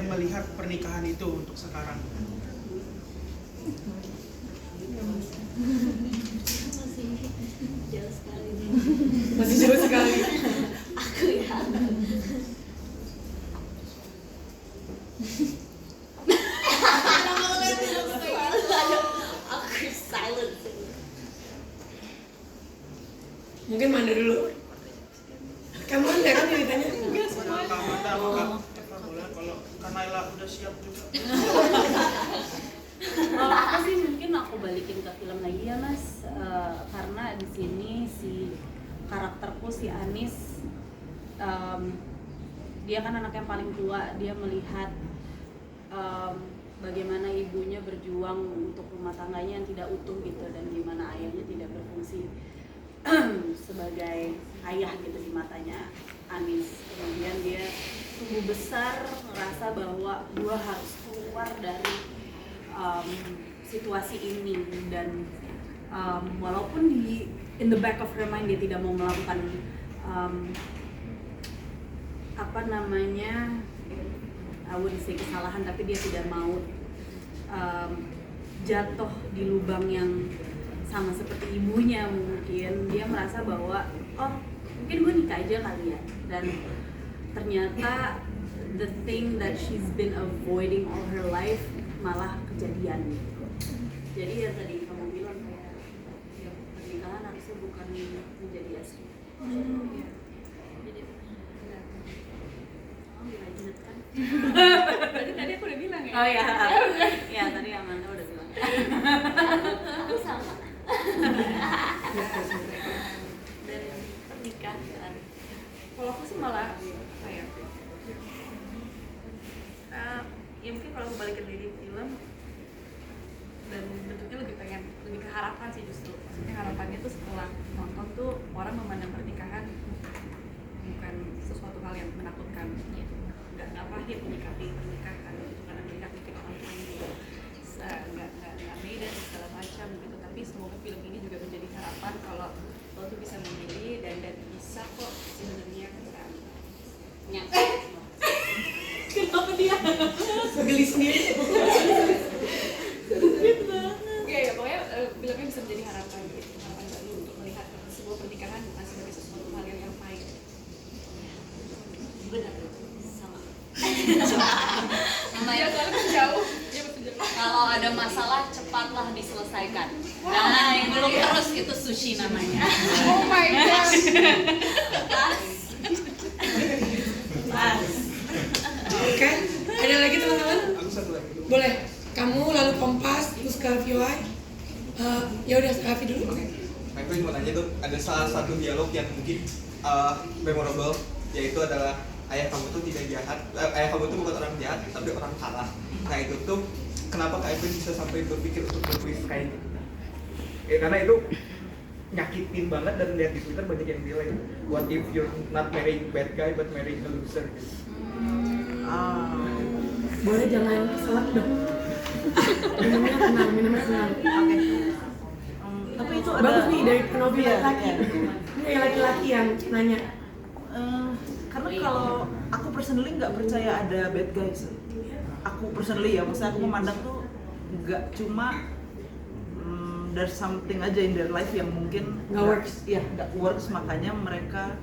melihat pernikahan itu untuk sekarang? Jauh sekali. Masih jauh sekali. Aku ya. Aku silent. Mungkin Manda dulu. Kamu enggak kan yang ditanya? Kak Amanda apa Kak boleh kalau Kanaila udah siap juga? Kalau aku sih mungkin aku balikin ke film lagi ya Mas, karena di sini si karakterku si Anis, dia kan anak yang paling tua, dia melihat bagaimana ibunya berjuang untuk rumah tangganya yang tidak utuh gitu, dan gimana ayahnya tidak berfungsi sebagai ayah gitu di matanya Anis. Kemudian dia tumbuh besar merasa bahwa gua harus keluar dari situasi ini, dan walaupun in the back of her mind dia tidak mau melakukan I wouldn't say kesalahan, tapi dia tidak mau jatuh di lubang yang sama seperti ibunya. Mungkin dia merasa bahwa mungkin gue nikah aja kali ya, dan ternyata the thing that she's been avoiding all her life malah kejadian. Jadi ya tadi kamu bilang kayak ya, pernikahan harusnya bukan menjadi asli. Ya. Jadi Oh ya, ya tadi Amanda udah bilang. Aku sama. Dan pernikahan. Kalau aku sih malah apa ya? Ya mungkin kalau aku balikin di film dan bentuknya lebih ke harapan sih justru. Maksudnya harapannya tuh setelah nonton tuh orang memandang pernikahan bukan sesuatu hal yang menakutkan. Nggak pahit menyikapi pernikahan gitu, karena melihat mungkin orang tua juga nggak beda segala macam gitu. Tapi semoga film ini juga menjadi harapan kalau lo tuh bisa memilih dan bisa kok sebenarnya kan. Kenapa dia? Geli sendiri. Ya pokoknya filmnya bisa menjadi harapan gitu, harapan baru untuk melihat sebuah pernikahan bukan sebagai sesuatu hal yang pahit. Benar, sama. Ya soalnya kan jauh. Ya betul jauh. Kalau ada masalah cepatlah diselesaikan. Nah, yang belum terus itu sushi namanya. Oh my god. Pas. Oke, ada lagi teman-teman? Aku satu lagi. Boleh. Kamu lalu Kompas, terus ke VOI. Ya udah, Raffi dulu. Oke. Aku mau nanya tuh, ada salah satu dialog yang mungkin memorable, yaitu adalah ayah kamu tuh tidak jahat, ayah kamu tuh bukan orang jahat, tapi orang kalah. Nah itu tuh kenapa Kak Evan bisa sampai berpikir untuk bertwist kayak gitu? Ya karena itu nyakitin banget, dan lihat di Twitter banyak yang bilang, what if you're not marrying bad guy but marrying a loser? Boleh jangan selak dong. Minumnya tenang. Oke. Tapi itu ada Bagus nih dari penobel Iya, laki. iya. Ini laki-laki yang nanya. Karena kalau aku personally nggak percaya ada bad guys. Aku personally ya, maksudnya aku memandang tuh nggak cuma there's something aja in their life yang mungkin Nggak works. Iya, nggak works, makanya mereka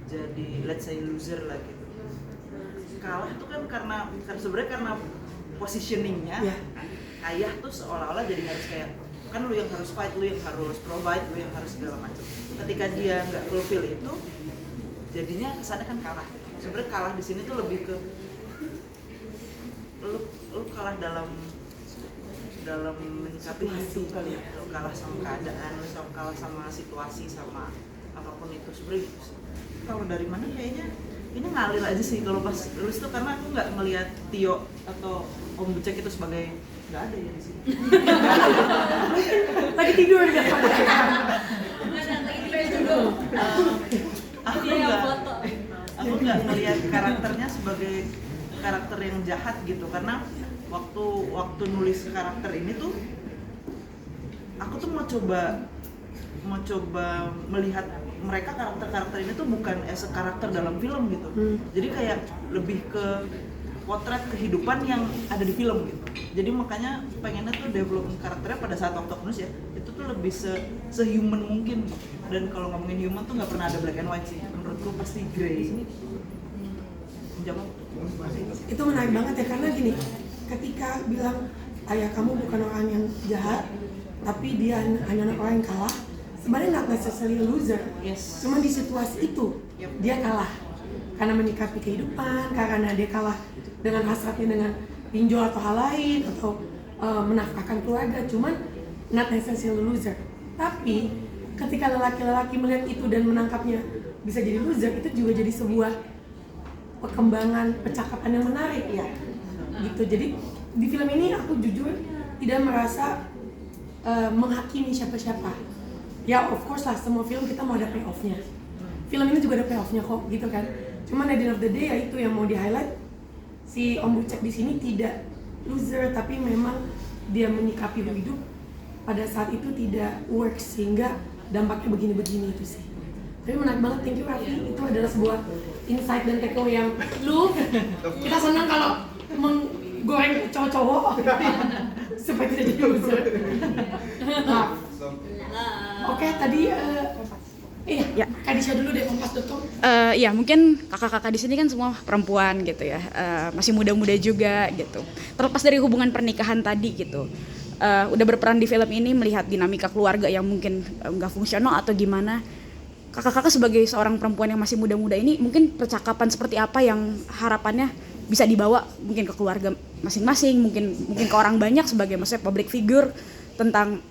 jadi let's say loser lah gitu. Kalah tuh kan karena sebenarnya karena positioningnya, Iya. ayah tuh seolah-olah jadi harus kayak, kan lu yang harus fight, lu yang harus provide, lu yang harus segala macam. Ketika dia nggak fulfill itu, jadinya kesannya kan kalah. Sebenarnya kalah di sini tuh lebih ke lu kalah dalam menyikapi hidup kali ya. Lu kalah sama keadaan, lu kalah sama situasi, sama apapun itu. Sebenarnya gitu sih. Kalau dari mana kayaknya ini ngalir aja sih kalau pas lulus tuh, karena aku nggak ngelihat Tio atau Om Bucek itu sebagai, nggak ada ya di sini. Lagi tidur nggak? Aku nggak ngelihat karakternya sebagai karakter yang jahat gitu, karena waktu nulis karakter ini tuh aku tuh mau coba melihat mereka karakter ini tuh bukan as a karakter dalam film gitu. Jadi kayak lebih ke potret kehidupan yang ada di film gitu. Jadi makanya pengennya tuh development karakternya pada saat waktu nulis ya, itu tuh lebih se-human mungkin. Dan kalau ngomongin human tuh nggak pernah ada black and white sih. Menurutku pasti grey. Jawab. Itu menarik banget ya, karena gini, ketika bilang ayah kamu bukan orang yang jahat, tapi dia hanya orang yang kalah, sebenarnya not necessarily loser. Yes. Cuma di situasi itu dia kalah karena menyikapi kehidupan, karena dia kalah dengan hasratnya dengan pinjol atau hal lain, atau menafkahkan keluarga. Cuman not necessarily loser. Tapi ketika lelaki-lelaki melihat itu dan menangkapnya bisa jadi loser, itu juga jadi sebuah perkembangan percakapan yang menarik ya. Gitu. Jadi di film ini aku jujur tidak merasa menghakimi siapa-siapa. Ya of course lah, semua film kita mau ada payoff-nya. Film ini juga ada payoff-nya kok, gitu kan. Cuman at the end of the day ya itu yang mau di-highlight. Si Om Bucek di sini tidak loser, tapi memang dia menyikapi hidup pada saat itu tidak work, sehingga dampaknya begini-begini itu sih. Tapi menarik banget, thank you Raffi. Itu adalah sebuah insight dan takeaway yang kita senang kalau menggoreng cowok-cowok supaya tidak jadi loser. Nah, oke, tadi iya, Kadisha dulu deh, kompas.com. Ya mungkin kakak-kakak di sini kan semua perempuan gitu ya, masih muda-muda juga gitu. Terlepas dari hubungan pernikahan tadi gitu, udah berperan di film ini, melihat dinamika keluarga yang mungkin nggak fungsional atau gimana. Kakak-kakak sebagai seorang perempuan yang masih muda-muda ini, mungkin percakapan seperti apa yang harapannya bisa dibawa mungkin ke keluarga masing-masing, mungkin ke orang banyak sebagai maksudnya public figure tentang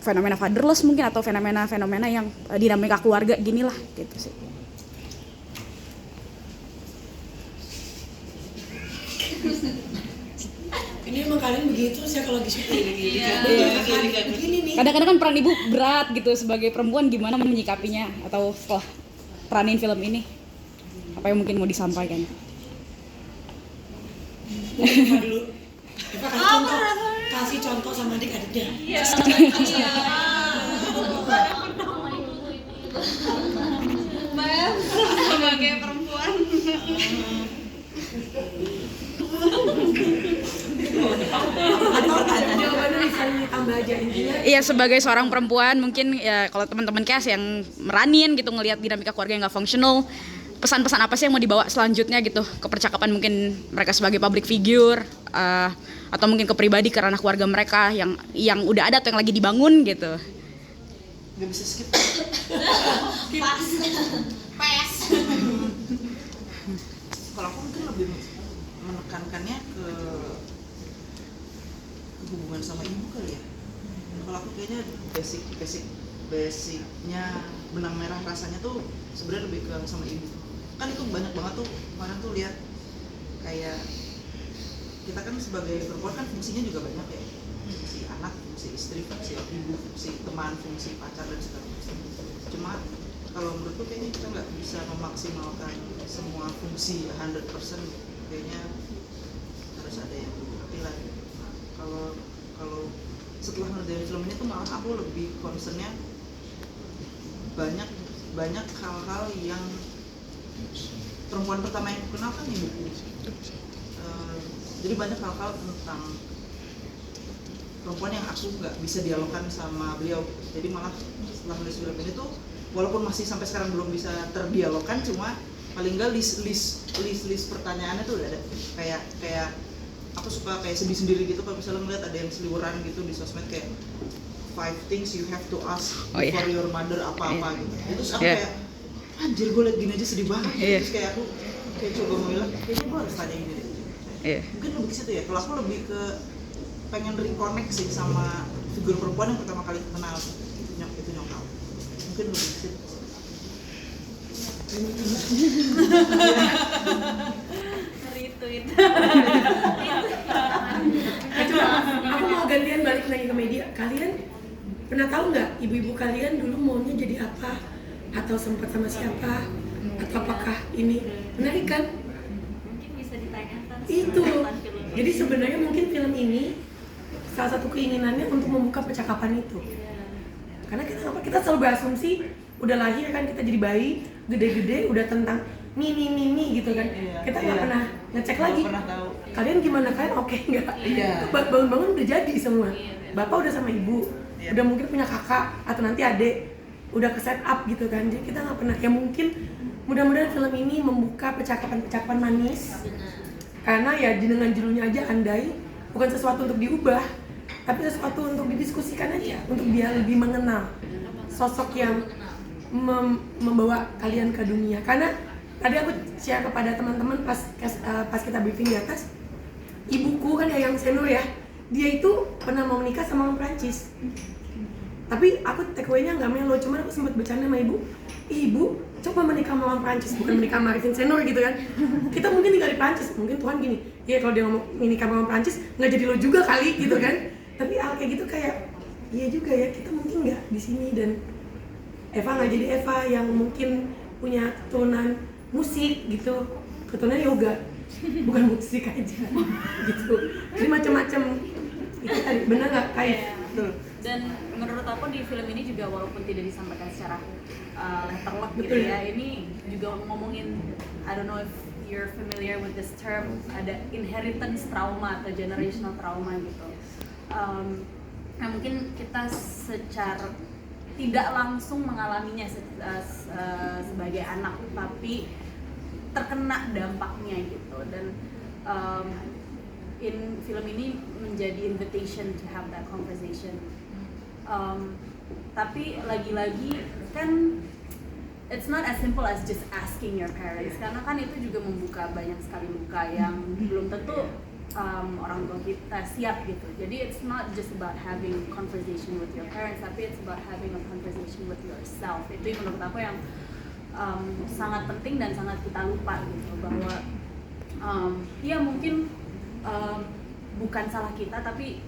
fenomena fatherless mungkin atau fenomena yang dinamika keluarga gini lah gitu sih. Ini emang kalian begitu sih kalau lagi syuting. Begini nih. Kadang-kadang kan peran ibu berat gitu sebagai perempuan, gimana menyikapinya atau setelah peranin film ini apa yang mungkin mau disampaikan? Dulu. Kasih contoh sama adik-adiknya. Iya. Mbak sebagai perempuan. Jawabannya bisa ditambah aja intinya. Iya, sebagai seorang perempuan mungkin ya kalau teman-teman cast yang meranin gitu ngelihat dinamika keluarga yang nggak fungsional, pesan-pesan apa sih yang mau dibawa selanjutnya gitu ke percakapan mungkin mereka sebagai public figure atau mungkin ke pribadi ke ranah keluarga mereka yang udah ada atau yang lagi dibangun gitu. Gak bisa skip. Pas. Kalau aku mungkin lebih menekankannya ke hubungan sama ibu kali ya. Kalau aku kayaknya basicnya benang merah rasanya tuh sebenarnya lebih ke sama ibu. Kan itu banyak banget tuh kemarin tuh lihat kayak kita kan sebagai perempuan kan fungsinya juga banyak ya, fungsi anak, fungsi istri, fungsi ibu, fungsi teman, fungsi pacar dan seterusnya. Cuma kalau menurutku kayaknya kita nggak bisa memaksimalkan semua fungsi 100%, kayaknya harus ada yang dipilah. Kalau setelah ngerjain film ini tuh malah aku lebih concernnya banyak hal-hal yang perempuan pertama yang aku kenal kan ibuku. Jadi banyak hal-hal tentang perempuan yang aku nggak bisa dialogkan sama beliau. Jadi malah setelah nulis film ini tuh walaupun masih sampai sekarang belum bisa terdialogkan, cuma paling nggak list pertanyaannya tuh udah ada. Kayak aku suka kayak sedih sendiri gitu kalau misalnya ngeliat ada yang seliweran gitu di sosmed kayak 5 things you have to ask for your mother apa-apa gitu. Terus aku kayak anjir gue liat gini aja sedih banget. Terus kayak aku kayak coba mau bilang kayaknya gue harus tanya ini deh. Mungkin lebih ke situ ya. Kalau aku lebih ke pengen reconnect sih sama figur perempuan yang pertama kali kenal itu nyokap. Mungkin lebih ke situ. Retweet. Coba aku mau gantian balik lagi ke media. Kalian pernah tahu nggak ibu-ibu kalian dulu maunya jadi apa? Atau sempat sama siapa? Atau apakah ini menarik kan? Mungkin bisa ditanyakan. Itu. Jadi sebenarnya mungkin film ini salah satu keinginannya untuk membuka percakapan itu. Karena kita selalu berasumsi udah lahir kan kita jadi bayi, gede-gede udah tentang mini gitu kan. Kita nggak pernah ngecek lagi. Kalian gimana, kalian oke nggak? Bangun-bangun udah jadi semua. Bapak udah sama ibu, udah mungkin punya kakak atau nanti adik, udah ke set up gitu kan. Jadi kita nggak pernah. Ya mungkin mudah-mudahan film ini membuka percakapan manis. Karena ya dengan judulnya aja andai, bukan sesuatu untuk diubah, tapi sesuatu untuk didiskusikan aja, untuk dia lebih mengenal sosok yang membawa kalian ke dunia. Karena tadi aku share kepada teman-teman pas kita briefing di atas, ibuku kan ya yang senior ya, dia itu pernah mau menikah sama orang Prancis. Tapi aku take away-nya nggak melo, cuman aku sempat bercanda sama ibu coba menikah sama orang Prancis, bukan menikah sama Arifin senior gitu kan. Kita mungkin tinggal di Prancis, mungkin Tuhan gini, ya kalau dia ngomong menikah sama orang Prancis nggak jadi lo juga kali gitu kan. Tapi hal kayak gitu kayak iya juga ya, kita mungkin nggak di sini. Dan Eva nggak jadi Eva yang mungkin punya keturunan musik gitu, keturunan yoga, bukan musik aja gitu. Jadi macam-macam itu tadi, benar nggak Kaif? Betul. Dan menurut aku di film ini juga walaupun tidak disampaikan secara letterlock gitu ya, ini juga ngomongin, I don't know if you're familiar with this term, ada inheritance trauma atau generational trauma gitu. Nah mungkin kita secara tidak langsung mengalaminya sebagai anak, tapi terkena dampaknya gitu. Dan in film ini menjadi invitation to have that conversation. Tapi lagi-lagi kan it's not as simple as just asking your parents, karena kan itu juga membuka banyak sekali luka yang belum tentu orang tua kita siap gitu. Jadi it's not just about having conversation with your parents, tapi it's about having a conversation with yourself. Itu yang menurut aku yang sangat penting dan sangat kita lupa gitu, bahwa ya mungkin bukan salah kita, tapi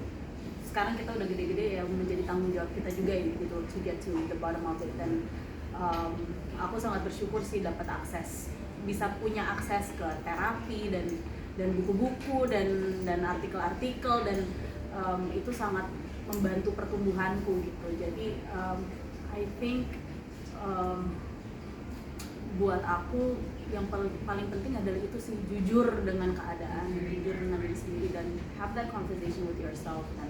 sekarang kita udah gede-gede ya, menjadi tanggung jawab kita juga gitu, to get to the bottom of it. Dan aku sangat bersyukur sih dapat akses, bisa punya akses ke terapi dan buku-buku dan artikel-artikel, dan itu sangat membantu pertumbuhanku gitu. Jadi I think buat aku yang paling penting adalah itu sih, jujur dengan keadaan, jujur dengan diri sendiri, dan have that conversation with yourself, dan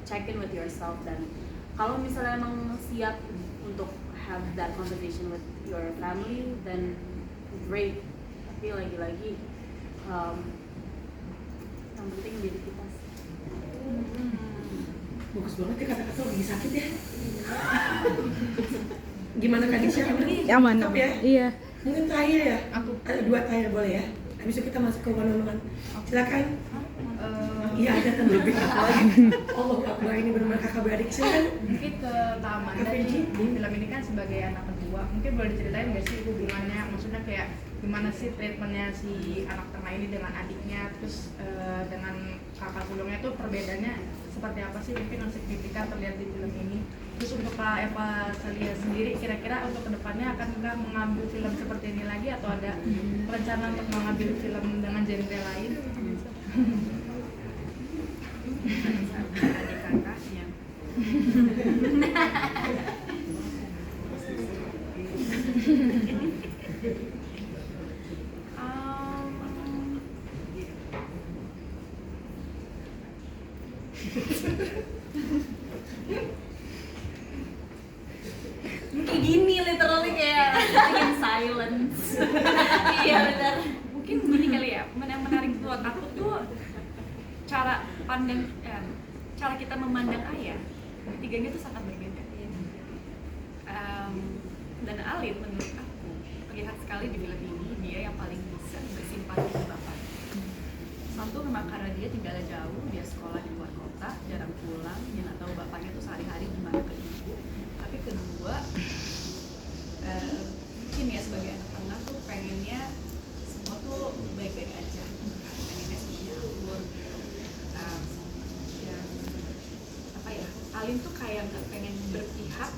check in with yourself. Dan kalau misalnya emang siap untuk have that conversation with your family, then great. Tapi lagi-lagi yang penting diri kita sih. Bagus banget ya kata-kata lagi sakit ya. Gimana Kak Disha? Aman. Tetap ya? Iya. Mungkin terakhir ya? Ada 2 terakhir boleh ya? Habis itu kita masuk ke one-on-one. Silakan. Iya ada kan lebih lagi. Allah Akbar, ini benar-benar kakak beradik. Silakan. Mungkin ke Kak Amanda nih, di film ini kan sebagai anak kedua, mungkin boleh diceritain nggak sih hubungannya, maksudnya kayak gimana sih treatmentnya si anak tengah ini dengan adiknya, terus dengan kakak sulungnya tuh perbedaannya seperti apa sih, mungkin yang signifikan terlihat di film ini. Terus untuk Kak Eva Celia sendiri, kira-kira untuk kedepannya akankah mengambil film seperti ini lagi, atau ada rencana untuk mengambil film dengan genre lain? Adik kakaknya. Kayak gini literally, kayak in silence. Iya benar. Mungkin gini kali ya, yang menarik buat aku tuh cara pandang, cara kita memandang ayah, tiganya tuh sangat berbeda. Dan Alin menurut aku terlihat sekali di film ini, dia yang paling bisa bersimpati ke bapak. Satu, memang karena dia tinggalnya jauh, dia sekolah di luar kota, jarang pulang, dia nggak tahu bapaknya tuh sehari-hari gimana ke ibu. Tapi kedua, mungkin ya sebagai anak tengah tuh pengennya semua tuh baik-baik aja, pengennya semuanya akur. Dan apa ya, Alin tuh kayak nggak pengen berpihak,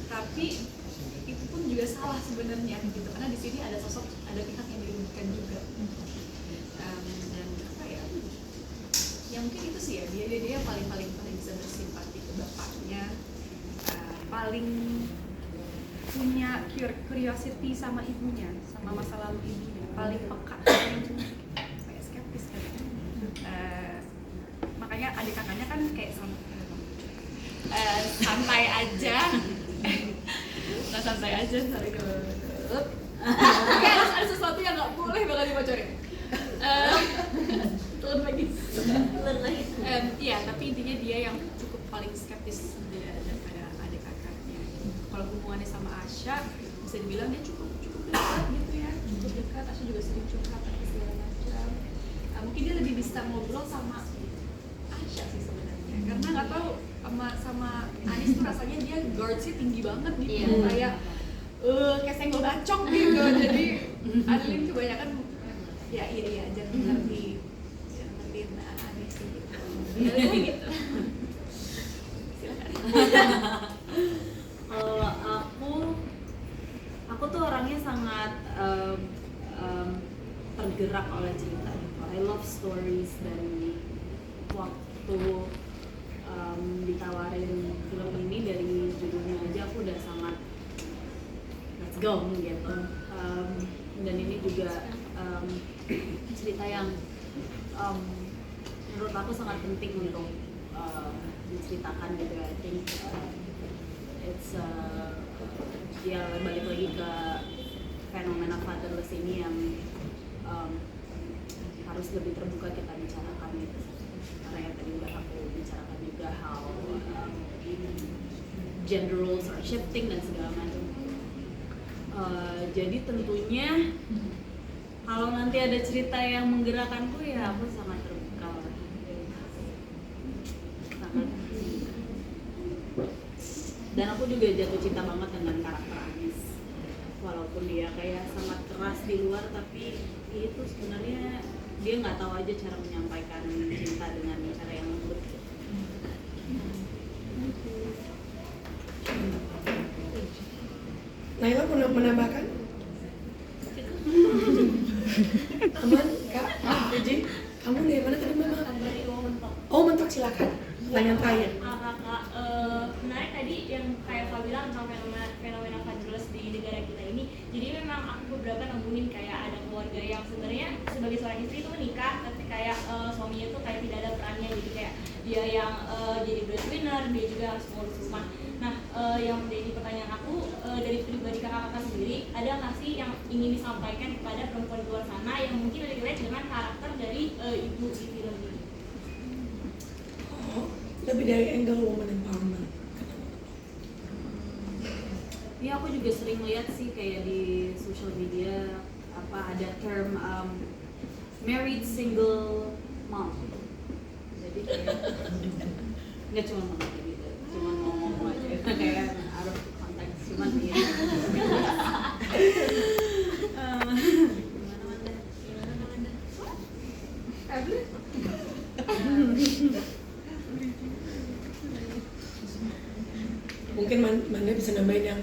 tapi itu pun juga salah sebenarnya gitu, karena di sini ada sosok, ada pihak yang dirugikan juga. Dan apa ya, ya mungkin itu sih ya, dia paling bisa bersimpati ke bapaknya, paling punya curiosity sama ibunya, sama masa lalu ibunya, paling peka, paling kayak skeptis kan. Makanya adik kakaknya kan kayak santai aja. Nggak santai aja, sorry kayak ada sesuatu yang nggak boleh bakal dibocorin. Turun lagi. Iya, tapi intinya dia yang cukup paling skeptis daripada adik kakaknya. Kalau hubungannya sama Asya, bisa dibilang dia cukup dekat gitu ya, cukup dekat. Asya juga sering curhat apa segala macam. Mungkin dia lebih bisa ngobrol sama Asya sih sebenarnya, karena nggak tahu sama Anis tuh rasanya dia guardsnya tinggi banget gitu, kayak senggol bacok gitu. Jadi Adeline kebanyakan ya iri aja, ngertiin Anis sih gitu. Gitu. Silakan. Kalau aku tuh orangnya sangat tergerak oleh cerita gitu. I love stories, dan waktu ditawarin film ini dari judulnya aja aku udah sangat let's go gitu. Dan ini juga cerita yang menurut aku sangat penting untuk diceritakan gitu. I think it's ya balik lagi ke fenomena fatherless ini yang harus lebih terbuka kita bicarakan gitu. Karena yang tadi udah aku bicarakan juga how gender roles are shifting dan segala macam. Jadi tentunya kalau nanti ada cerita yang menggerakkanku ya aku sangat terbuka lah. Sangat. Dan aku juga jatuh cinta banget dengan karakter Anis. Walaupun dia kayak sangat keras di luar, tapi itu sebenarnya dia nggak tahu aja cara menyampaikan cinta dengan cara yang lembut. Naila pernah menambahkan? Aman, Kak, Puji, kamu dari mana tadi Mama? Dari mentok. Oh, mentok, silakan. Pertanyaan terakhir. Kakak, menarik tadi yang kayak Kak bilang tentang fenomena fatherless di negara kita ini. Jadi memang aku beberapa nemuin kayak ada keluarga yang sebenarnya sebagai seorang istri itu menikah, tapi kayak suaminya tuh kayak tidak ada perannya, jadi kayak dia yang jadi breadwinner, dia juga harus ngurus rumah. Nah, yang menjadi pertanyaan aku dari pribadi kakak-kakak sendiri, ada nggak sih yang ingin disampaikan kepada perempuan di luar sana yang mungkin relate dengan karakter dari ibu di film ini? Oh, lebih dari angle woman empowerment. Ya aku juga sering lihat sih kayak di social media apa ada term married single mom. Jadi kayak nggak cuma ngomong kayak gitu, cuma ngomong aja kayak out of context, cuman ya. Mungkin Manda bisa nambahin yang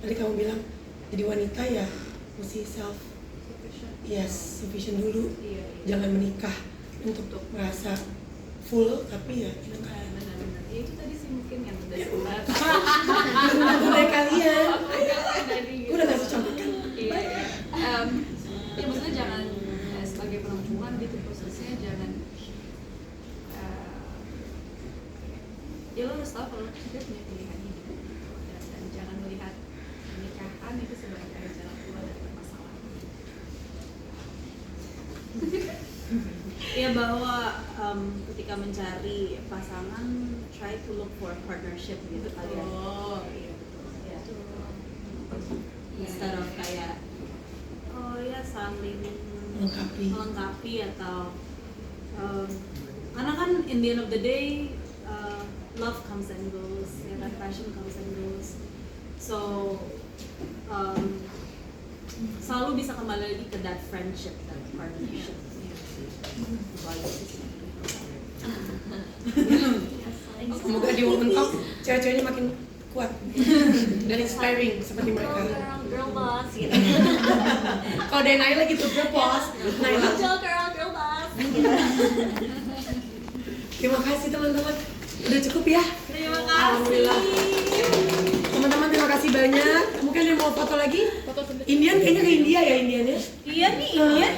tadi kamu bilang, jadi wanita ya mesti self sufficient dulu, jangan menikah untuk merasa full, tapi ya Benar-benar. Ya itu tadi sih mungkin yang udah sempat. mulai kalian Gue udah kasih contohkan. Iya. Ya maksudnya jangan sebagai perempuan gitu prosesnya jangan ya lo harus tahu kalau kita punya pilihan hidup dan jangan melihat pernikahan itu sebagai jalan keluar dari masalah. Ya bahwa ketika mencari pasangan try to look for a partnership gitu kali ya. Oh iya betul. Ya. Instead of kayak ya saling melengkapi atau karena kan in the end of the day love comes and goes, ya kan, passion comes and goes. So selalu bisa kembali lagi ke that friendship, that partnership. Semoga di Women Talk cewek-ceweknya makin kuat dan inspiring seperti mereka. Girl boss gitu. Kalau dari Naila gitu, girl boss. Naila. Girl boss. Terima kasih teman-teman. Udah cukup ya? Terima kasih. Alhamdulillah. Teman-teman terima kasih banyak. Mungkin ada yang mau foto lagi? Indian kayaknya ke India ya Indiannya. Iya nih, Indian.